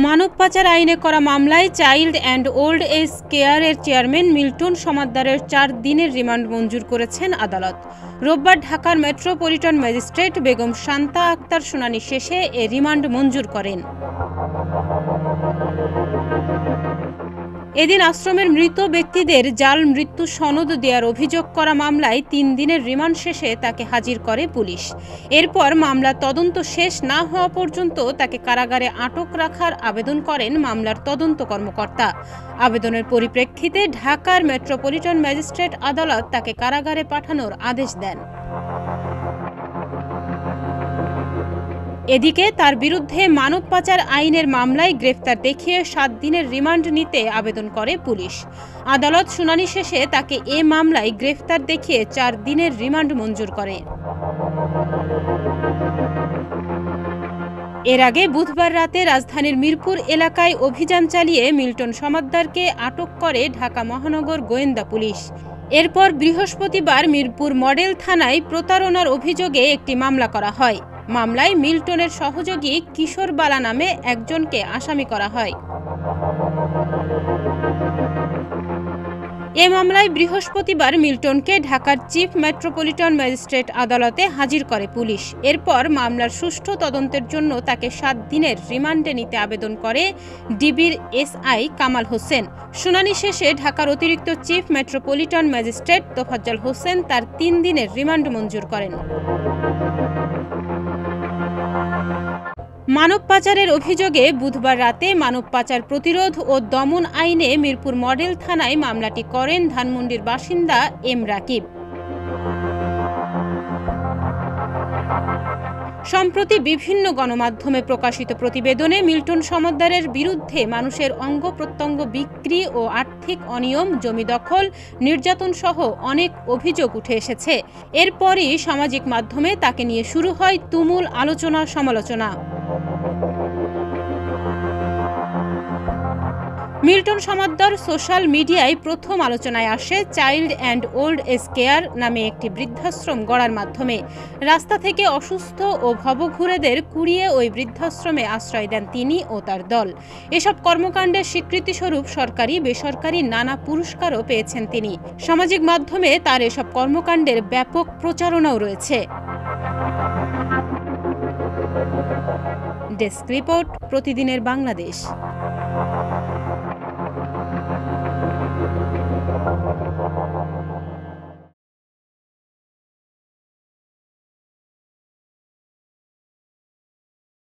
মানব পাচার আইনে করা মামলায় চাইল্ড অ্যান্ড ওল্ড এজ কেয়ারের চেয়ারম্যান মিল্টন সমাদ্দারের 4 দিনের রিমান্ড মঞ্জুর করেছেন আদালত। রোববার ঢাকার মেট্রোপলিটন ম্যাজিস্ট্রেট বেগম শান্তা আক্তার শুনানি শেষে এ রিমান্ড মঞ্জুর করেন। এদিন আশ্রমের মৃত ব্যক্তিদের জাল মৃত্যু সনদ দেওয়ার অভিযোগ করা মামলায় 3 দিনের রিমান্ড শেষে তাকে হাজির করে পুলিশ। এরপর মামলার তদন্ত শেষ না হওয়া পর্যন্ত তাকে কারাগারে আটক রাখার আবেদন করেন মামলার তদন্ত কর্মকর্তা। আবেদনের পরিপ্রেক্ষিতে ঢাকার মেট্রোপলিটন ম্যাজিস্ট্রেট আদালত তাকে কারাগারে পাঠানোর আদেশ দেন। এদিকে তার বিরুদ্ধে মানব পাচার আইনের মামলায় গ্রেফতার দেখিয়ে 7 দিনের রিমান্ড নিতে আবেদন করে পুলিশ। আদালত শুনানি শেষে তাকে এ মামলায় গ্রেফতার দেখিয়ে 4 দিনের রিমান্ড মঞ্জুর করে। এর আগে বুধবার রাতে রাজধানীর মিরপুর এলাকায় অভিযান চালিয়ে মিল্টন সমাদ্দারকে আটক করে ঢাকা মহানগর গোয়েন্দা পুলিশ। এরপর বৃহস্পতিবার মিরপুর মডেল থানায় প্রতারণার অভিযোগে একটি মামলা করা হয়। মামলায় মিল্টনের সহযোগী কিশোর বালা নামে একজনকে আসামি করা হয়। এ মামলায় বৃহস্পতিবার মিল্টনকে ঢাকার চিফ মেট্রোপলিটন ম্যাজিস্ট্রেট আদালতে হাজির করে পুলিশ। এরপর মামলার সুষ্ঠু তদন্তের জন্য তাকে 7 দিনের রিমান্ডে নিতে আবেদন করে ডিবির এসআই কামাল হোসেন। শুনানি শেষে ঢাকার অতিরিক্ত chief metropolitan magistrate Tofazzal Hossain তার 3 দিনের রিমান্ড মঞ্জুর করেন। মানব পাচারের অভিযোগে বুধবার রাতে মানব পাচার প্রতিরোধ ও দমন আইনে মিরপুর মডেল থানায় মামলাটি করেন ধানমন্ডির বাসিন্দা এম রাকিব। সম্প্রতি বিভিন্ন গণমাধ্যমে প্রকাশিত প্রতিবেদনে মিল্টন সমাদ্দারের বিরুদ্ধে মানুষের অঙ্গ প্রত্যঙ্গ বিক্রি ও আর্থিক অনিয়ম, জমি দখল, নির্যাতন সহ অনেক অভিযোগ উঠে এসেছে। এরপরই সামাজিক মাধ্যমে তাকে নিয়ে শুরু হয় তুমুল আলোচনা সমালোচনা। মিল্টন সমাদ্দার সোশ্যাল মিডিয়ায় প্রথম আলোচনায় আসে child and old age care নামে একটি বৃদ্ধাশ্রম গড়ার মাধ্যমে। রাস্তা থেকে অসুস্থ ও ভবঘুরেদের কুড়িয়ে ওই বৃদ্ধাশ্রমে আশ্রয় দেন তিনি ও তার দল। এসব কর্মকাণ্ডের স্বীকৃতিস্বরূপ সরকারি বেসরকারি নানা পুরস্কারও পেয়েছেন তিনি। সামাজিক মাধ্যমে তার এসব কর্মকাণ্ডের ব্যাপক প্রচারণাও রয়েছে। ডেস্ক রিপোর্ট, প্রতিদিনের বাংলাদেশ।